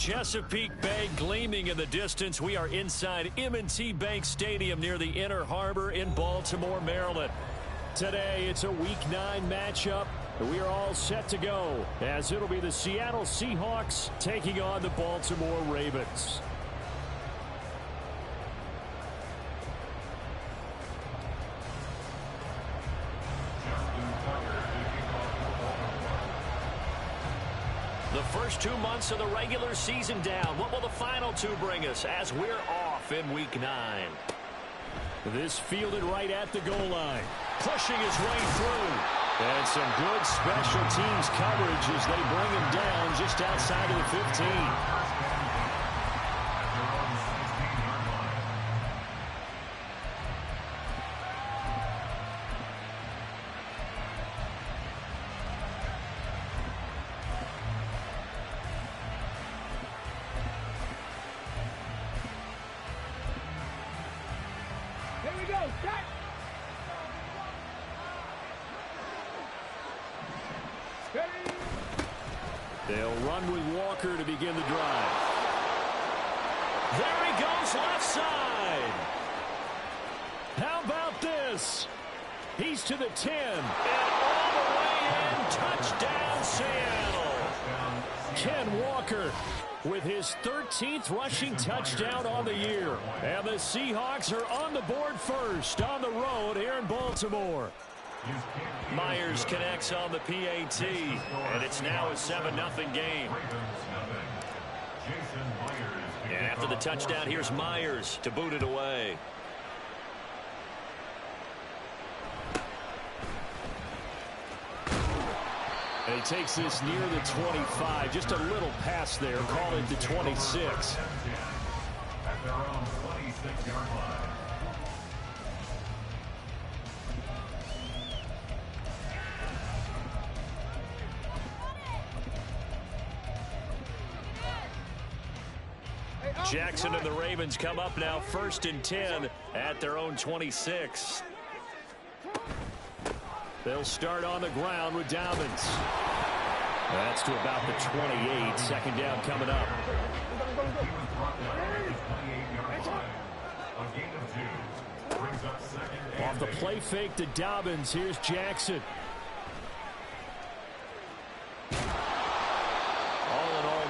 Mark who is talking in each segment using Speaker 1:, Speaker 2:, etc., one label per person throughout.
Speaker 1: Chesapeake Bay gleaming in the distance. We are inside M&T Bank Stadium near the Inner Harbor in Baltimore, Maryland. Today, it's a Week 9 matchup. We are all set to go as it'll be the Seattle Seahawks taking on the Baltimore Ravens. The first 2 months of the regular season down. What will the final 2 bring us as we're off in Week 9? This fielded right at the goal line. Pushing his way through. And some good special teams coverage as they bring him down just outside of the 15. They'll run with Walker to begin the drive. There he goes, left side. How about this? He's to the 10. And all the way in, touchdown Seattle. Ken Walker with his 13th rushing touchdown on the year. And the Seahawks are on the board first on the road here in Baltimore. Myers connects on the PAT, and it's now a 7-0 game. And after the touchdown, here's Myers to boot it away. And he takes this near the 25, just a little pass there, call it the 26. At their own 26-yard line. Jackson and the Ravens come up now 1st and 10 at their own 26. They'll start on the ground with Dobbins. That's to about the 28. 2nd down coming up. Off the play fake to Dobbins. Here's Jackson.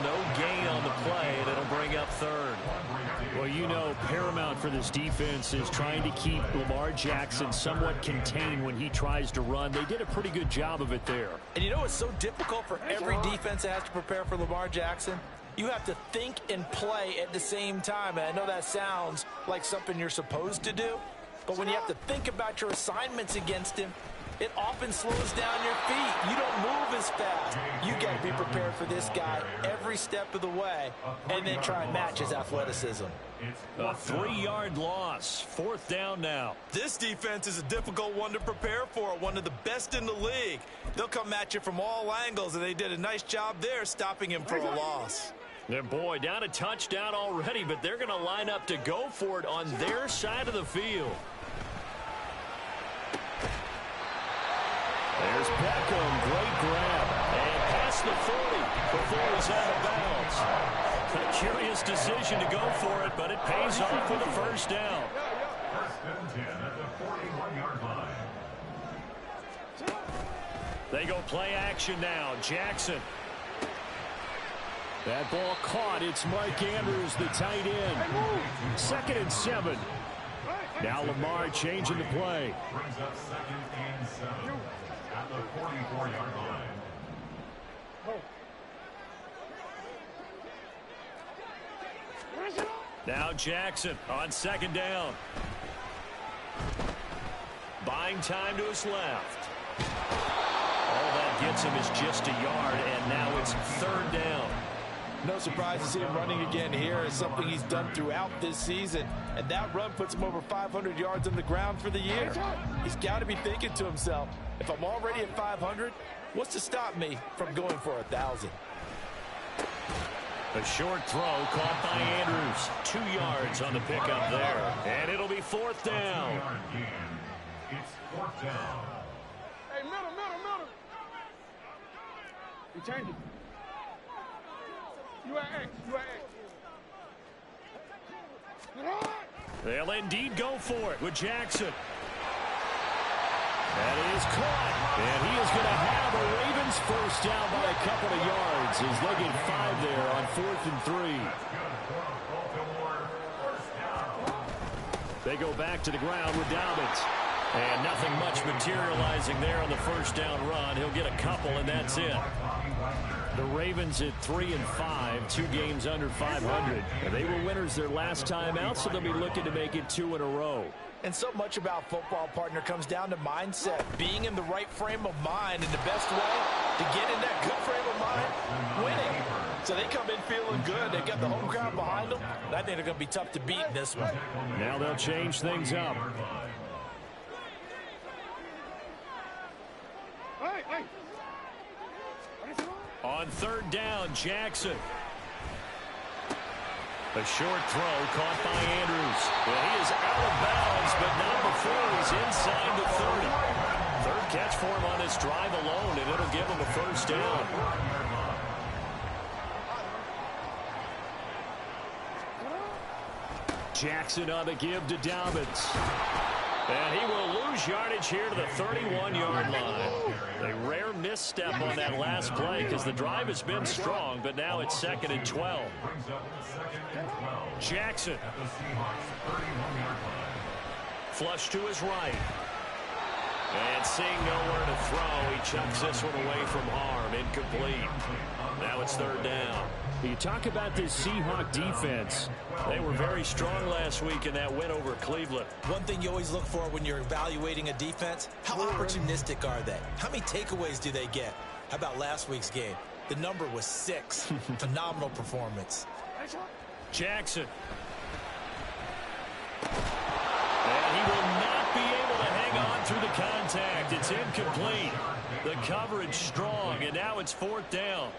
Speaker 1: No gain on the play, and it'll bring up 3rd. Well, you know, paramount for this defense is trying to keep Lamar Jackson somewhat contained when he tries to run. They did a pretty good job of it there.
Speaker 2: And you know it's so difficult for every defense that has to prepare for Lamar Jackson? You have to think and play at the same time. And I know that sounds like something you're supposed to do, but when you have to think about your assignments against him, it often slows down your feet. You don't move as fast. You got to be prepared for this guy every step of the way and then try and match his athleticism.
Speaker 1: A 3-yard loss. 4th down now.
Speaker 2: This defense is a difficult one to prepare for, one of the best in the league. They'll come at you from all angles, and they did a nice job there stopping him for a loss.
Speaker 1: And boy, down a touchdown already, but they're going to line up to go for it on their side of the field. There's Beckham, great grab, and past the 40 before he's out of bounds. A curious decision to go for it, but it pays off for the 1st down. 1st and 10 at the 41-yard line. They go play action now. Jackson. That ball caught. It's Mark Andrews, the tight end. 2nd and 7. Now Lamar changing the play. Brings up 2nd and 7. At the 44-yard line. Now Jackson on 2nd down. Buying time to his left. All that gets him is just a yard, and now it's 3rd down.
Speaker 2: No surprise to see him running again here. It's something he's done throughout this season. And that run puts him over 500 yards on the ground for the year. He's got to be thinking to himself, if I'm already at 500, what's to stop me from going for 1,000?
Speaker 1: A short throw caught by Andrews. 2 yards on the pickup there. And it'll be 4th down. It's 4th down.
Speaker 3: Hey, middle. You change it.
Speaker 1: They'll indeed go for it with Jackson. That is caught. And he is going to have the Ravens first down by a couple of yards as they get 5 there on 4th and 3. They go back to the ground with Dobbins. And nothing much materializing there on the first down run. He'll get a couple, and that's it. The Ravens at 3-5, 2 games under 500. And they were winners their last time out, so they'll be looking to make it 2 in a row.
Speaker 2: And so much about football, partner, comes down to mindset. Being in the right frame of mind, and the best way to get in that good frame of mind, winning. So they come in feeling good. They got the home crowd behind them. And I think they're going to be tough to beat in this one.
Speaker 1: Now they'll change things up. On 3rd down, Jackson. A short throw caught by Andrews. Well, he is out of bounds, but not before he's inside the 30. 3rd catch for him on this drive alone, and it'll give him a first down. Jackson on the give to Dobbins. And he will lose yardage here to the 31-yard line. A rare misstep on that last play because the drive has been strong, but now it's 2nd and 12. Jackson. Flush to his right. And seeing nowhere to throw, he chucks this one away from harm. Incomplete. Now it's 3rd down. You talk about this Seahawk defense. They were very strong last week in that win over Cleveland.
Speaker 2: One thing you always look for when you're evaluating a defense, how opportunistic are they? How many takeaways do they get? How about last week's game? The number was 6. Phenomenal performance.
Speaker 1: Jackson. And he will not be able to hang on through the contact. It's incomplete. The coverage strong, and now it's 4th down.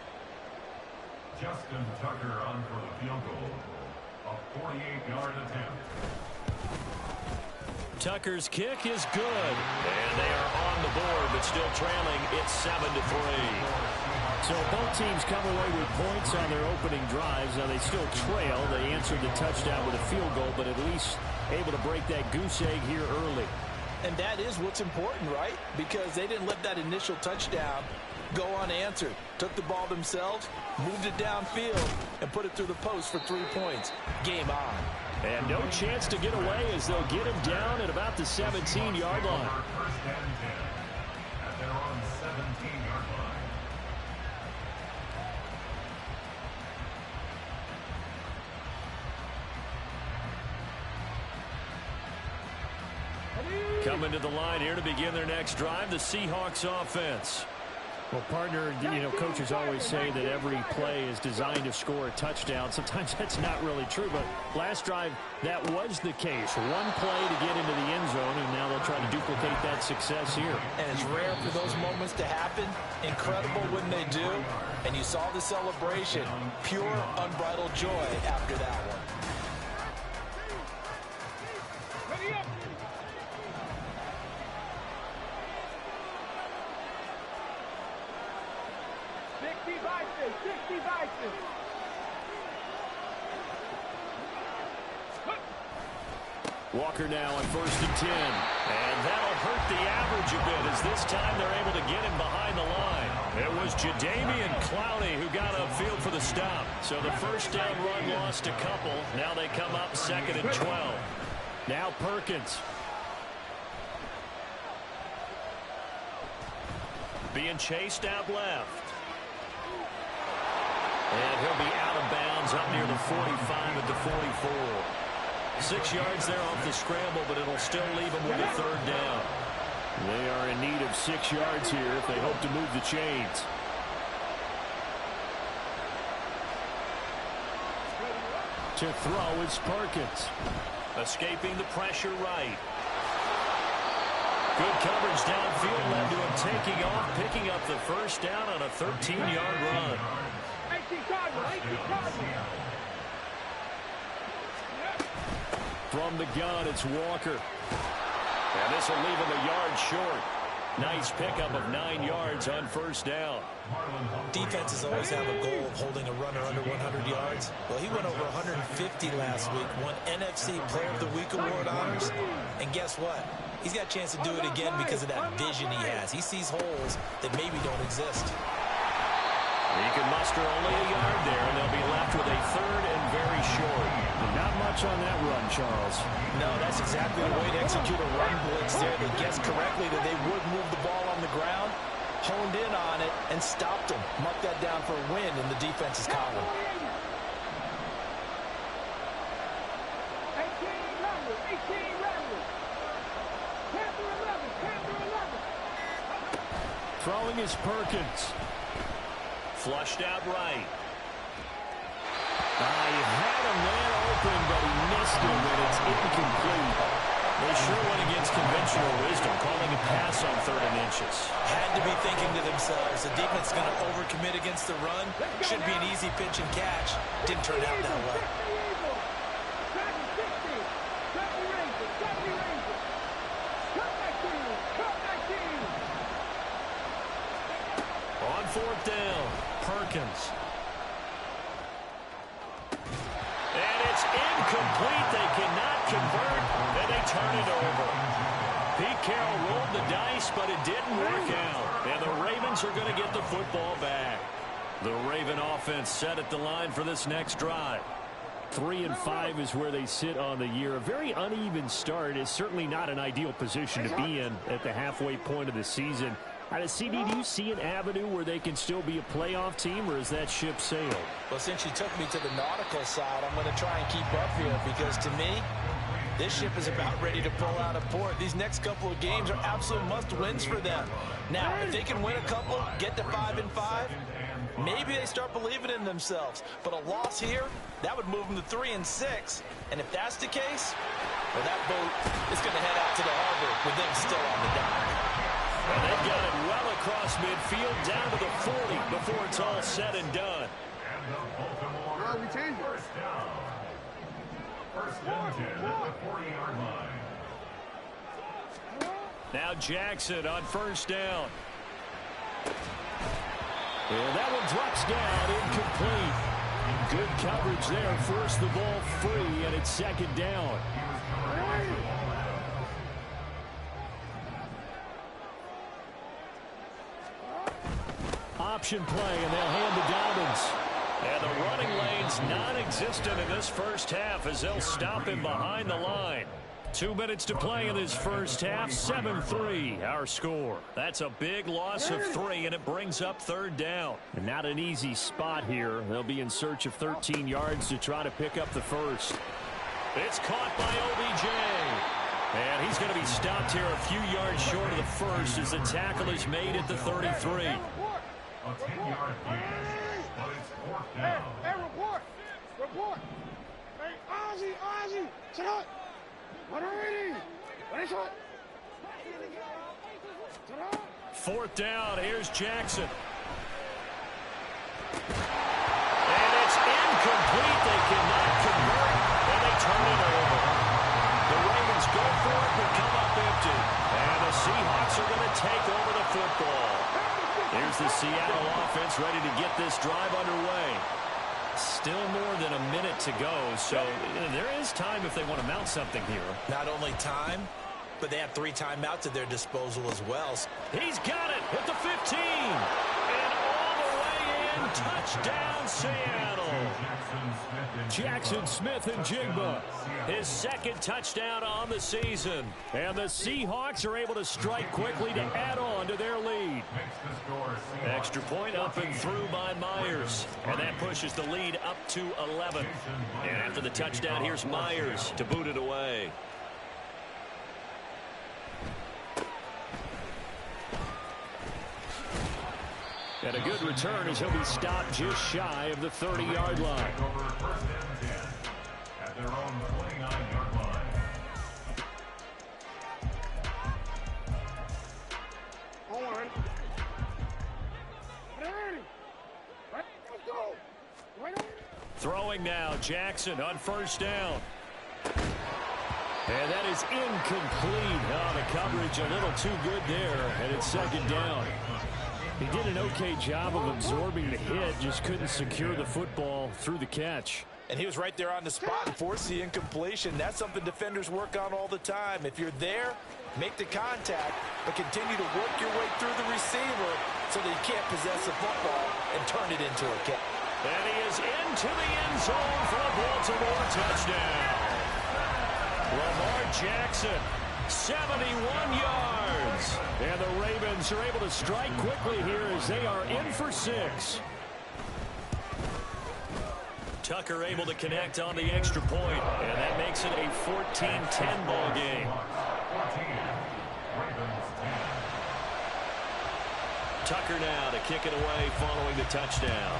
Speaker 3: Justin Tucker on for the field goal. A 48-yard attempt.
Speaker 1: Tucker's kick is good. And they are on the board, but still trailing. It's 7-3. So both teams come away with points on their opening drives. Now they still trail. They answered the touchdown with a field goal, but at least able to break that goose egg here early.
Speaker 2: And that is what's important, right? Because they didn't let that initial touchdown go unanswered. Took the ball themselves, moved it downfield, and put it through the post for 3 points. Game on.
Speaker 1: And no chance to get away as they'll get him down at about the 17-yard line.
Speaker 3: First and 10. At their own 17-yard line.
Speaker 1: Coming to the line here to begin their next drive, the Seahawks offense. Well, partner, coaches always say that every play is designed to score a touchdown. Sometimes that's not really true, but last drive, that was the case. One play to get into the end zone, and now they'll try to duplicate that success here.
Speaker 2: And it's rare for those moments to happen. Incredible when they do. And you saw the celebration. Pure, unbridled joy after that one.
Speaker 1: Walker now on 1st and 10. And that'll hurt the average a bit as this time they're able to get him behind the line. It was Jadeveon Clowney who got upfield for the stop. So the first down run lost a couple. Now they come up 2nd and 12. Now Perkins. Being chased out left. And he'll be out of bounds up near the 45 at the 44. 6 yards there off the scramble, but it'll still leave them with a 3rd down. They are in need of 6 yards here if they hope to move the chains. To throw is Perkins. Escaping the pressure right. Good coverage downfield led to him taking off, picking up the first down on a 13-yard run. From the gun, it's Walker. And this will leave him a yard short. Nice pickup of 9 yards on first down.
Speaker 2: Defenses always have a goal of holding a runner under 100 yards. Well, he went over 150 last week, won NFC Player of the Week award honors. And guess what? He's got a chance to do it again because of that vision he has. He sees holes that maybe don't exist.
Speaker 1: He can muster only a yard there, and they'll be left with a third and very short. Not much on that run, Charles.
Speaker 2: No, that's exactly the way to execute a run blitz there. They guessed correctly that they would move the ball on the ground, honed in on it, and stopped him. Mark that down for a win in the defense's column.
Speaker 1: Throwing is Perkins. Flushed out right. He had a man open, but he missed him, and it's incomplete. They sure went against conventional wisdom, calling a pass on 3rd and inches.
Speaker 2: Had to be thinking to themselves, the defense is going to overcommit against the run. Should be an easy pitch and catch. Didn't turn out that way.
Speaker 1: On 4th down, Perkins. And it's incomplete. They cannot convert, and they turn it over. Pete Carroll rolled the dice, but it didn't work out. And the Ravens are going to get the football back. The Raven offense set at the line for this next drive. 3-5 is where they sit on the year. A very uneven start is certainly not an ideal position to be in at the halfway point of the season. CD, do you see an avenue where they can still be a playoff team, or is that ship sailed?
Speaker 2: Well, since you took me to the nautical side, I'm going to try and keep up here because, to me, this ship is about ready to pull out of port. These next couple of games are absolute must-wins for them. Now, if they can win a couple, get to 5-5, maybe they start believing in themselves. But a loss here, that would move them to 3-6. And if that's the case, well, that boat is going to head out to the harbor with them still on the dock.
Speaker 1: And they've got it well across midfield, down to the 40 before it's all said and done.
Speaker 3: And the Baltimore first down. First and 10 at the 40-yard line.
Speaker 1: Now Jackson on first down. And that one drops down, incomplete. Good coverage there, forced the ball free, and it's 2nd down. Option play, and they'll hand to Dobbins. And the running lane's non-existent in this first half as they'll stop him behind the line. 2 minutes to play in this first half. 7-3 our score. That's a big loss of 3, and it brings up 3rd down. And not an easy spot here. They'll be in search of 13 yards to try to pick up the first. It's caught by OBJ. And he's going to be stopped here a few yards short of the first as the tackle is made at the 33.
Speaker 3: A 10-yard gain, but it's 4th down.
Speaker 4: Hey, report. Hey, Ozzy, sit up. What are we? What is it?
Speaker 1: 4th down, here's Jackson. And it's incomplete. They cannot convert, and they turn it over. The Ravens go for it, but come up empty. And the Seahawks are going to take over the football. Here's the Seattle offense ready to get this drive underway. Still more than a minute to go, so there is time if they want to mount something here.
Speaker 2: Not only time, but they have 3 timeouts at their disposal as well.
Speaker 1: He's got it at the 15. And all the way in, touchdown Seattle. Jackson Smith and Jigba. His 2nd touchdown on the season. And the Seahawks are able to strike quickly to add on to their lead. Extra point up and through by Myers. And that pushes the lead up to 11. And after the touchdown, here's Myers to boot it away. And a good return as he'll be stopped just shy of the 30-yard line.
Speaker 3: Over 1st and 10 at their own 29-yard line.
Speaker 1: Throwing now, Jackson on first down. And that is incomplete. Oh, the coverage a little too good there, and it's second down. He did an okay job of absorbing the hit, just couldn't secure the football through the catch.
Speaker 2: And he was right there on the spot and forced the incompletion. That's something defenders work on all the time. If you're there, make the contact, but continue to work your way through the receiver so that you can't possess the football and turn it into a catch.
Speaker 1: And he is into the end zone for a Baltimore touchdown. Lamar Jackson, 71 yards. And the Ravens are able to strike quickly here as they are in for 6. Tucker able to connect on the extra point, and that makes it a 14-10 ball game. Tucker now to kick it away following the touchdown.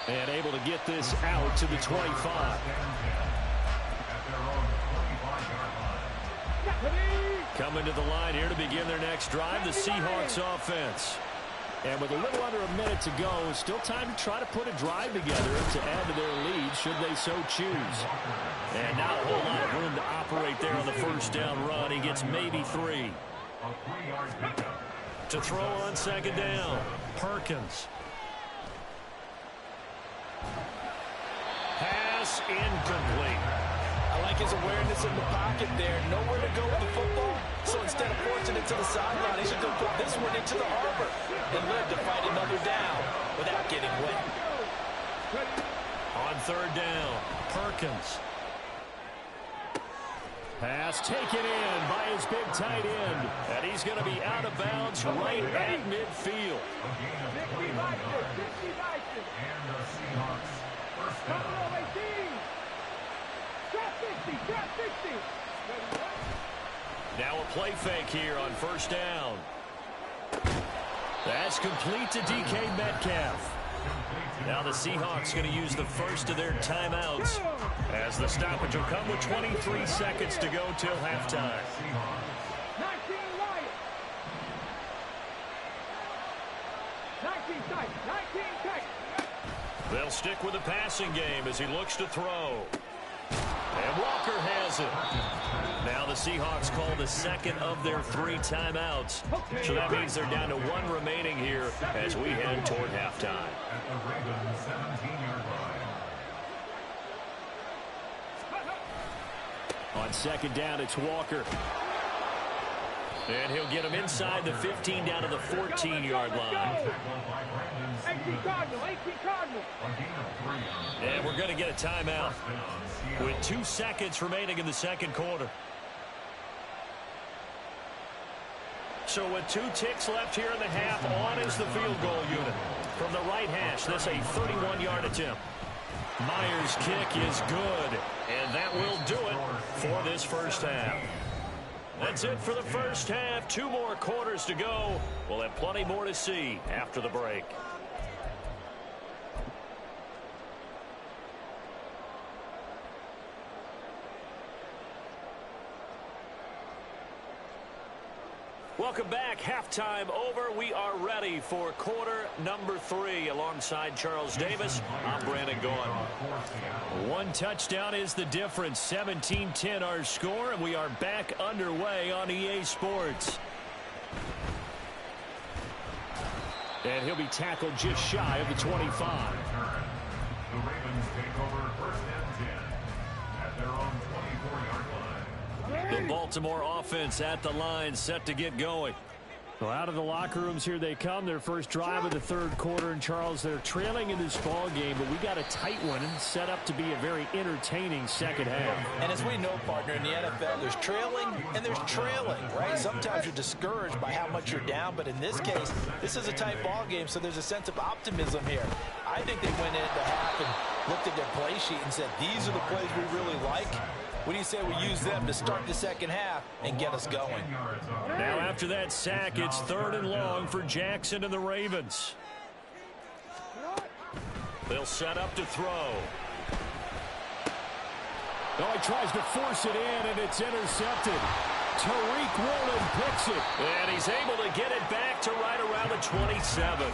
Speaker 1: And able to get this out to the 25. Coming to the line here to begin their next drive, the Seahawks offense. And with a little under a minute to go, still time to try to put a drive together to add to their lead should they so choose. And not a whole lot of room to operate there on the first down run. He gets maybe 3. To throw on second down, Perkins. Pass incomplete.
Speaker 2: I like his awareness in the pocket there. Nowhere to go with the football. So instead of forcing it to the sideline, he should go put this one into the harbor and live to fight another down without getting wet.
Speaker 1: On third down, Perkins. Pass taken in by his big tight end. And he's going to be out of bounds right at midfield. Now a play fake here on first down. That's complete to DK Metcalf. Now the Seahawks going to use the first of their timeouts as the stoppage will come with 23 seconds to go till halftime. They'll stick with the passing game as he looks to throw. And Walker has it. Now the Seahawks call the second of their 3 timeouts. So that means they're down to 1 remaining here as we head toward halftime. On second down, it's Walker. And he'll get him inside the 15 down to the 14-yard line. And we're going to get a timeout with 2 seconds remaining in the second quarter. So with 2 ticks left here in the half, on is the field goal unit. From the right hash, this a 31-yard attempt. Myers' kick is good, and that will do it for this first half. That's it for the first half. 2 more quarters to go. We'll have plenty more to see after the break. Welcome back. Halftime over. We are ready for quarter number 3. Alongside Charles Davis, I'm Brandon Gaughan. 1 touchdown is the difference. 17-10 our score, and we are back underway on EA Sports. And he'll be tackled just shy of the 25.
Speaker 3: The Ravens take over first and 10 at their own 24-yard line.
Speaker 1: The Baltimore offense at the line, set to get going. Well, out of the locker rooms here they come. Their first drive of the third quarter. And Charles, they're trailing in this ball game, but we got a tight one set up to be a very entertaining second half.
Speaker 2: And as we know, partner, in the NFL, there's trailing and there's trailing, right? Sometimes you're discouraged by how much you're down, but in this case, this is a tight ball game, so there's a sense of optimism here. I think they went into half and looked at their play sheet and said, these are the plays we really like. What do you say we use them to start the second half and get us going?
Speaker 1: Now after that sack, it's 3rd and long for Jackson and the Ravens. They'll set up to throw. Oh, he tries to force it in, and it's intercepted. Tariq Woolen picks it. And he's able to get it back to right around the 27.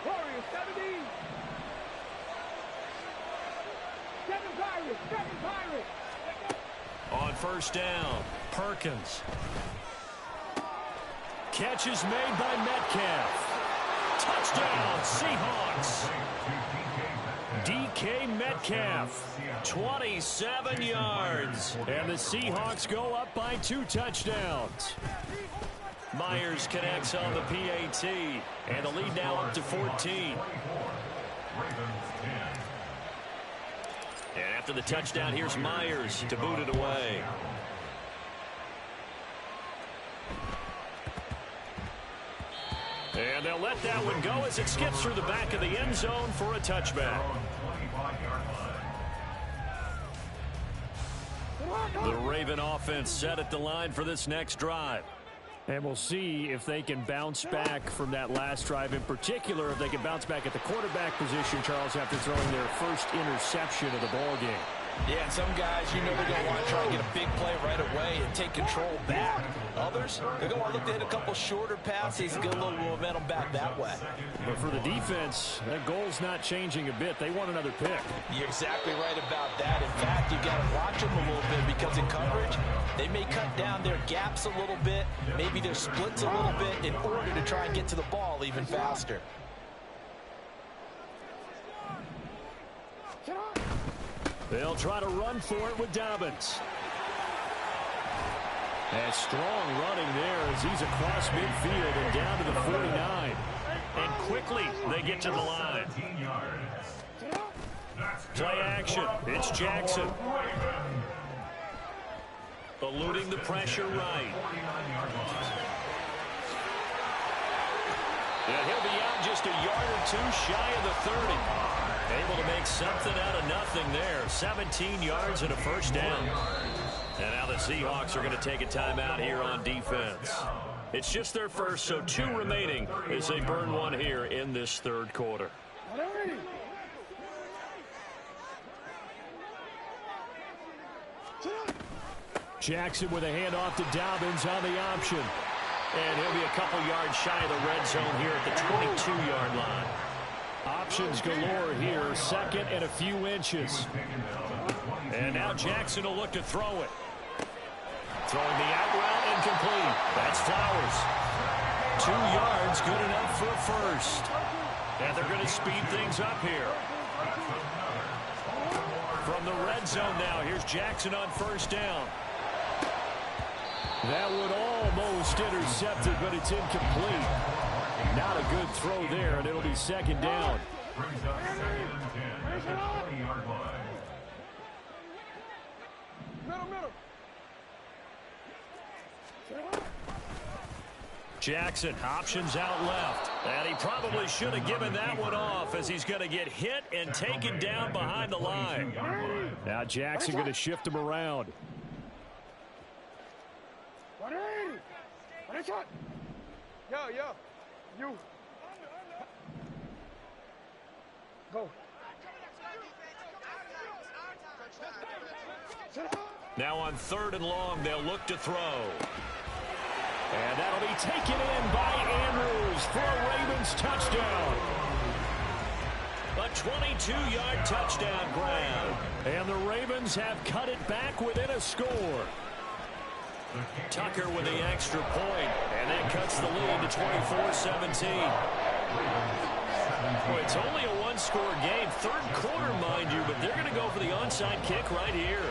Speaker 4: Warriors 70. 7 Pirates. 7 Pirates.
Speaker 1: On first down, Perkins. Catch is made by Metcalf. Touchdown, Seahawks. DK Metcalf, 27 yards. And the Seahawks go up by 2 touchdowns. Myers connects on the PAT. And the lead now up to 14. And after the touchdown, here's Myers to boot it away. And they'll let that one go as it skips through the back of the end zone for a touchback. The Raven offense set at the line for this next drive. And we'll see if they can bounce back from that last drive, in particular if they can bounce back at the quarterback position, Charles, after throwing their first interception of the ballgame.
Speaker 2: Yeah, and some guys, you know, they're going to want to try and get a big play right away and take control back. Others, they're going to want to look to hit a couple shorter passes and get a little momentum back that way.
Speaker 1: But for the defense, that goal's not changing a bit. They want another pick.
Speaker 2: You're exactly right about that. In fact, you've got to watch them a little bit because in coverage, they may cut down their gaps a little bit, maybe their splits a little bit in order to try and get to the ball even faster.
Speaker 1: They'll try to run for it with Dobbins. And strong running there as he's across midfield and down to the 49. And quickly they get to the line. Play action. It's Jackson. Eluding the pressure right. And he'll be out just a yard or 2 shy of the 30. Able to make something out of nothing there. 17 yards and a first down. And now the Seahawks are going to take a timeout here on defense. It's just their first, so 2 remaining as they burn one here in this third quarter. Jackson with a handoff to Dobbins on the option. And he'll be a couple yards shy of the red zone here at the 22-yard line. Options galore here, second and a few inches. And now Jackson will look to throw it. Throwing the out route incomplete. That's Flowers. 2 yards, good enough for a first. And they're going to speed things up here. From the red zone now, here's Jackson on first down. That would almost intercept it, but it's incomplete. Not a good throw there, and it'll be second down.
Speaker 3: Brings up 2nd and 10 at the 20-yard line.
Speaker 4: Middle.
Speaker 1: Jackson, options out left. And he probably should have given that one off as he's going to get hit and taken down behind the line. Now Jackson going to shift him around.
Speaker 4: Yo. You. Go.
Speaker 1: Now on 3rd and long, they'll look to throw. And that'll be taken in by Andrews for a Ravens touchdown. A 22-yard touchdown grab. And the Ravens have cut it back within a score. Tucker with the extra point, and that cuts the lead to 24-17. Well, it's only a 1-score game, third quarter, mind you, but they're going to go for the onside kick right here.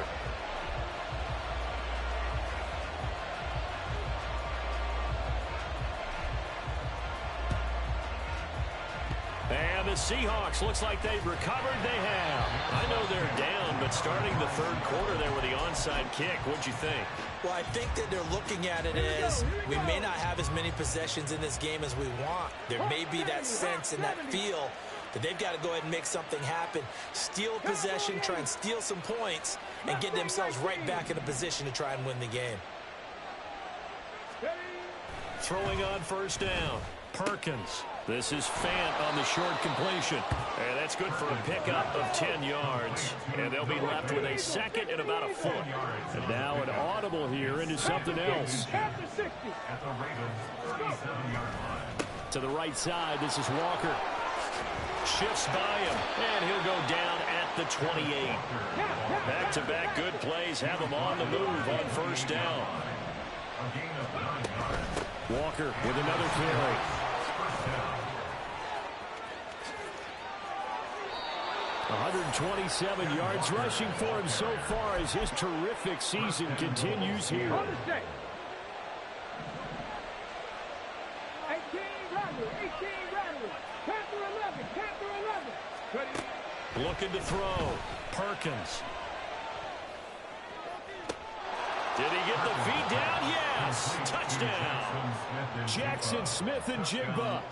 Speaker 1: And the Seahawks, looks like they've recovered. They have. I know they're down, but starting the third quarter there with the onside kick, what'd you think?
Speaker 2: Well, I think that they're looking at it as we may not have as many possessions in this game as we want. There may be that sense and that feel that they've got to go ahead and make something happen. Steal a possession, try and steal some points, and get themselves right back in a position to try and win the game.
Speaker 1: Throwing on first down, Perkins. This is Fant on the short completion. And that's good for a pickup of 10 yards. And they'll be left with a second and about a foot. And now an audible here into something else. To the right side, this is Walker. Shifts by him, and he'll go down at the 28. Back-to-back good plays have him on the move on first down. Walker with another carry. 127 yards rushing for him so far as his terrific season continues here.
Speaker 4: 18 Radley. Panther 11.
Speaker 1: Looking to throw. Perkins. Did he get the feet down? Yes. Touchdown. Jackson Smith and Jigba.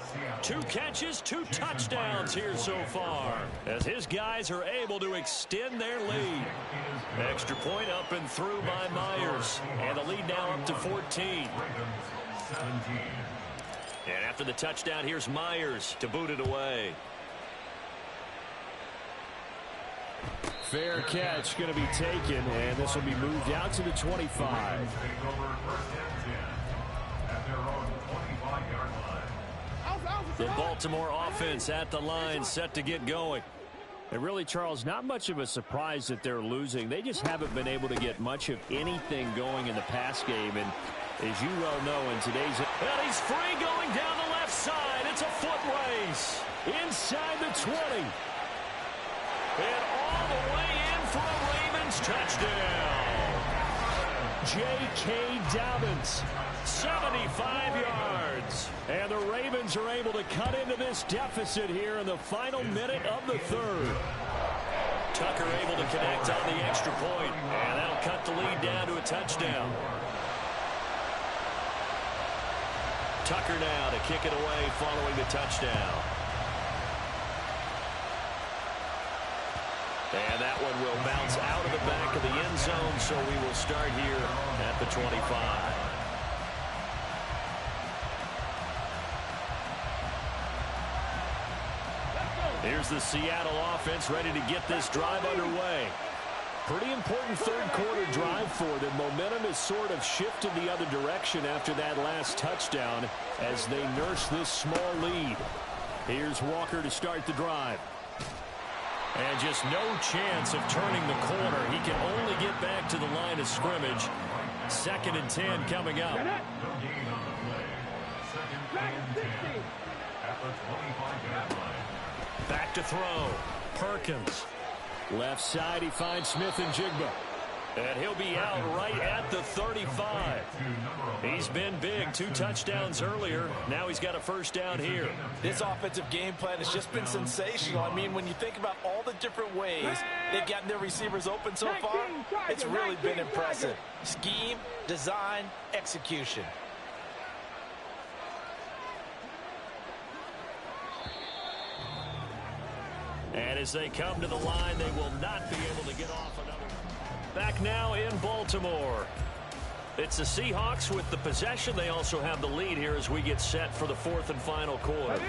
Speaker 1: 2 catches, 2 touchdowns here so far, as his guys are able to extend their lead. Extra point up and through by Myers. And the lead now up to 14. And after the touchdown, here's Myers to boot it away. Fair catch going to be taken, and this will be moved out to the 25. The Baltimore offense at the line, set to get going. And really, Charles, not much of a surprise that they're losing. They just haven't been able to get much of anything going in the pass game. And as you well know, in today's... Well, he's free going down the left side. It's a foot race. Inside the 20. And all the way in for a Ravens touchdown. J.K. Dobbins, 75 yards. And the Ravens are able to cut into this deficit here in the final minute of the third. Tucker able to connect on the extra point, and that'll cut the lead down to a touchdown. Tucker now to kick it away following the touchdown. And that one will bounce out of the back of the end zone, so we will start here at the 25. Here's the Seattle offense ready to get this drive underway. Pretty important third quarter drive for them. Momentum has sort of shifted the other direction after that last touchdown as they nurse this small lead. Here's Walker to start the drive. And just no chance of turning the corner. He can only get back to the line of scrimmage. 2nd and 10 coming up. Back to throw. Perkins. Left side, he finds Smith and Jigba. And he'll be out right at the 35. He's been big. 2 touchdowns earlier. Now he's got a first down here.
Speaker 2: This offensive game plan has just been sensational. I mean, when you think about all the different ways they've gotten their receivers open so far, it's really been impressive. Scheme, design, execution.
Speaker 1: And as they come to the line, they will not be able to get off another. Back now in Baltimore. It's the Seahawks with the possession. They also have the lead here as we get set for the 4th and final quarter.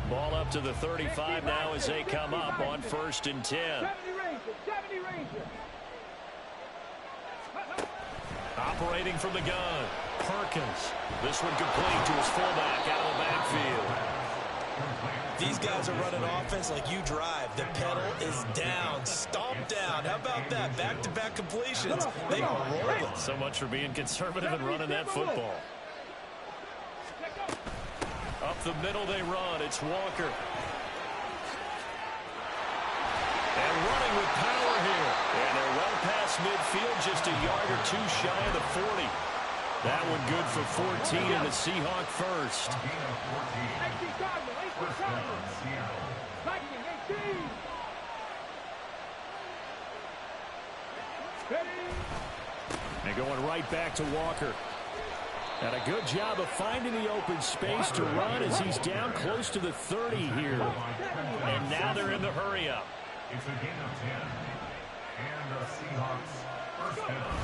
Speaker 1: Ball up to the 35 now as they come up on 1st and 10. Operating from the gun. Perkins. This one complete to his fullback out of the backfield.
Speaker 2: These guys are running offense like you drive. The pedal is down, stomped down. How about that? Back-to-back completions. They are rolling.
Speaker 1: So much for being conservative and running that football. Up the middle they run. It's Walker. And running with power here. And they're well past midfield, just a yard or 2 shy of the 40. That one good for 14 and the Seahawk first. And going right back to Walker. And a good job of finding the open space to run as he's down close to the 30 here. And now they're in the hurry up.
Speaker 3: It's a gain of 10. And the Seahawks first down.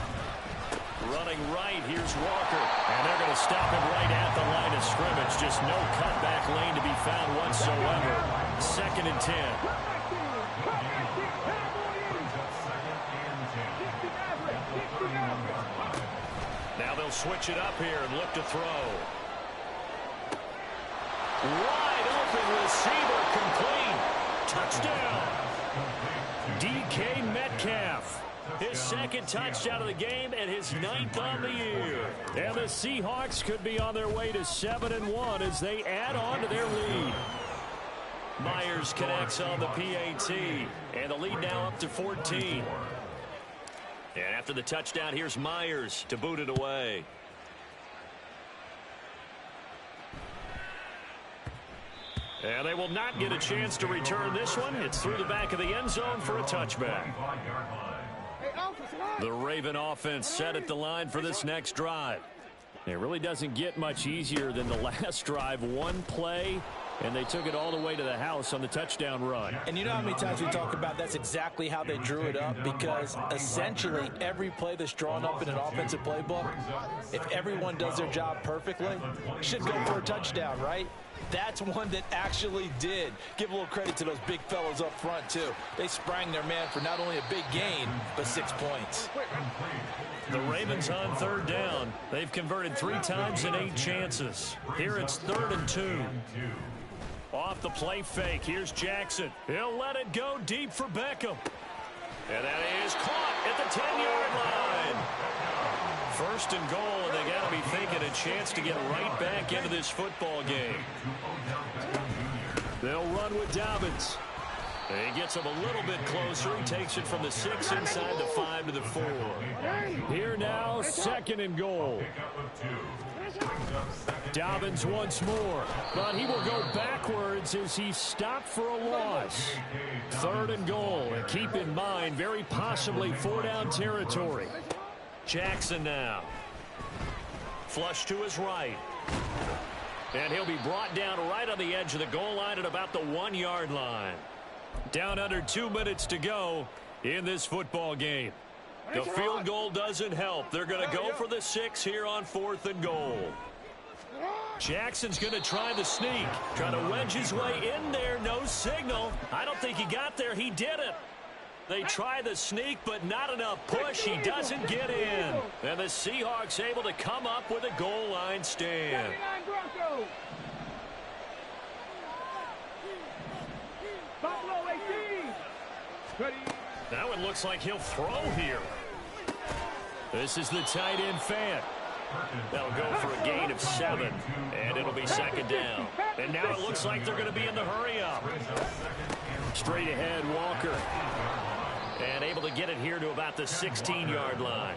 Speaker 1: Running right, here's Walker. And they're going to stop him right at the line of scrimmage. Just no cutback lane to be found whatsoever. 2nd and 10. Now they'll switch it up here and look to throw. Wide open receiver, complete. Touchdown. DK Metcalf. His 2nd touchdown of the game and his 9th on the year. And the Seahawks could be on their way to 7-1 as they add on to their lead. Myers connects on the PAT. And the lead now up to 14. And after the touchdown, here's Myers to boot it away. And they will not get a chance to return this one. It's through the back of the end zone for a touchback. The Raven offense set at the line for this next drive. It really doesn't get much easier than the last drive. One play, and they took it all the way to the house on the touchdown run.
Speaker 2: And you know how many times we talk about that's exactly how they drew it up, because essentially every play that's drawn up in an offensive playbook, if everyone does their job perfectly, should go for a touchdown, right? That's one that actually did. Give a little credit to those big fellows up front, too. They sprang their man for not only a big gain, but 6 points.
Speaker 1: The Ravens on 3rd down. They've converted 3 times in 8 chances. Here it's 3rd and 2. Off the play fake. Here's Jackson. He'll let it go deep for Beckham. And that is caught at the 10-yard line. 1st and goal, and they got to be thinking a chance to get right back into this football game. They'll run with Dobbins. He gets him a little bit closer. He takes it from the 6 inside the 5 to the 4. Here now, 2nd and goal. Dobbins once more, but he will go backwards as he stopped for a loss. 3rd and goal, and keep in mind, very possibly 4-down territory. Jackson now. Flush to his right. And he'll be brought down right on the edge of the goal line at about the 1-yard line. Down under 2 minutes to go in this football game. The field goal doesn't help. They're going to go for the 6 here on 4th and goal. Jackson's going to try the sneak. Trying to wedge his way in there. No signal. I don't think he got there. He did it. They try the sneak, but not enough push. He doesn't get in. And the Seahawks able to come up with a goal line stand. Now it looks like he'll throw here. This is the tight end fan. They'll go for a gain of 7, and it'll be 2nd down. And now it looks like they're going to be in the hurry-up. Straight ahead, Walker. And able to get it here to about the 16-yard line.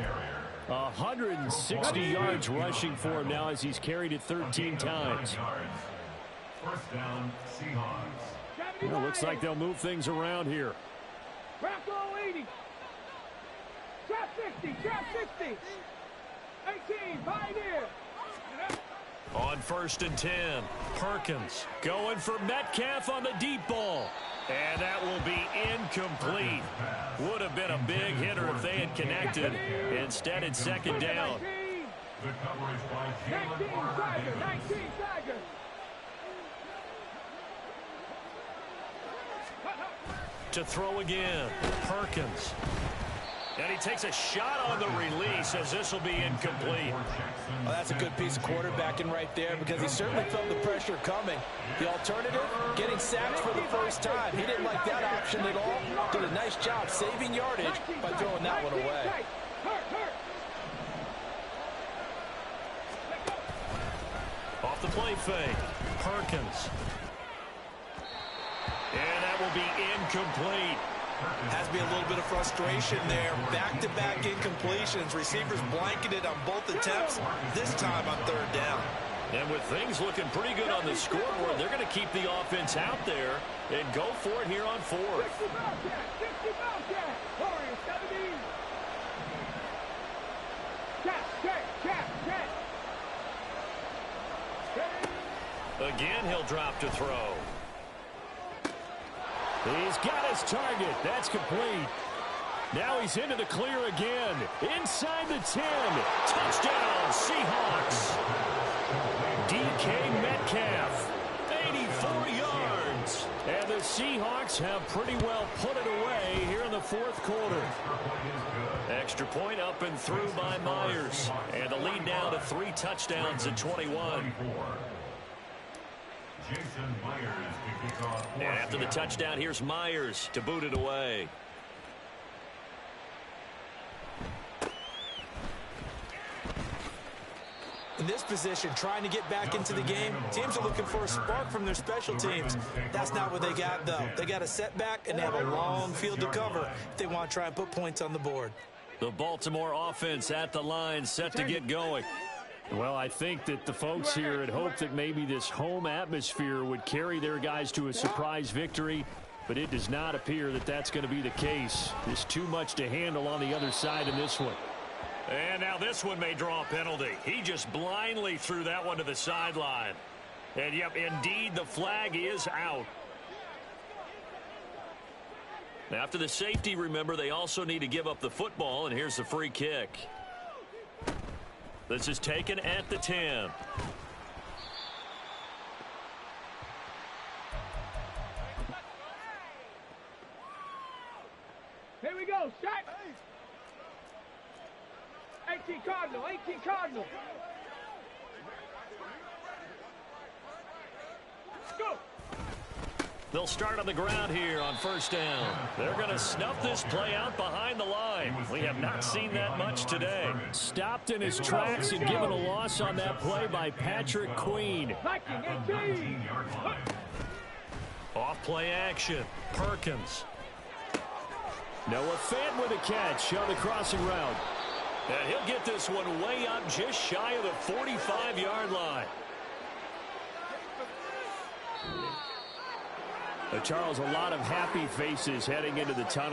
Speaker 1: 160 yards rushing for him now as he's carried it 13 times.
Speaker 3: 1st down, Seahawks.
Speaker 1: Well, looks like they'll move things around here.
Speaker 4: Bracco 80. Trap 60. Trap 60. 18. Pioneer.
Speaker 1: On 1st and 10, Perkins going for Metcalf on the deep ball. And that will be incomplete. Would have been a big hitter if they had connected. Instead, it's 2nd down.
Speaker 3: Good coverage by Jalen
Speaker 4: 19 Tiger.
Speaker 1: To throw again, Perkins. And he takes a shot on the release as this will be incomplete.
Speaker 2: Well, that's a good piece of quarterbacking right there, because he certainly felt the pressure coming. The alternative, getting sacked for the first time. He didn't like that option at all. Did a nice job saving yardage by throwing that one away.
Speaker 1: Off the play fake, Perkins. And that will be incomplete.
Speaker 2: Has to be a little bit of frustration there. Back-to-back incompletions. Receivers blanketed on both attempts, this time on 3rd down.
Speaker 1: And with things looking pretty good on the scoreboard, they're going to keep the offense out there and go for it here on 4th. Again, he'll drop to throw. He's got his target. That's complete. Now he's into the clear again. Inside the 10. Touchdown, Seahawks. DK Metcalf, 84 yards. And the Seahawks have pretty well put it away here in the fourth quarter. Extra point up and through by Myers. And the lead now to 3 touchdowns at 21. And after the touchdown, here's Myers to boot it away.
Speaker 2: In this position, trying to get back into the game, teams are looking for a spark from their special teams. That's not what they got, though. They got a setback, and they have a long field to cover if they want to try and put points on the board.
Speaker 1: The Baltimore offense at the line, set to get going. Well, I think that the folks here had hoped that maybe this home atmosphere would carry their guys to a surprise victory, but it does not appear that that's going to be the case. There's too much to handle on the other side in this one. And now this one may draw a penalty. He just blindly threw that one to the sideline. And, yep, indeed, the flag is out. After the safety, remember, they also need to give up the football, and here's the free kick. This is taken at the 10.
Speaker 5: Here we go, set. 18 Cardinal, 18 Cardinal. Go.
Speaker 1: They'll start on the ground here on first down. They're going to snuff this play out behind the line. We have not seen that much today. Stopped in his tracks and given a loss on that play by Patrick Queen. Off play action. Perkins. Noah Fant with a catch on the crossing route. And he'll get this one way up just shy of the 45-yard line. Charles, a lot of happy faces heading into the tunnel.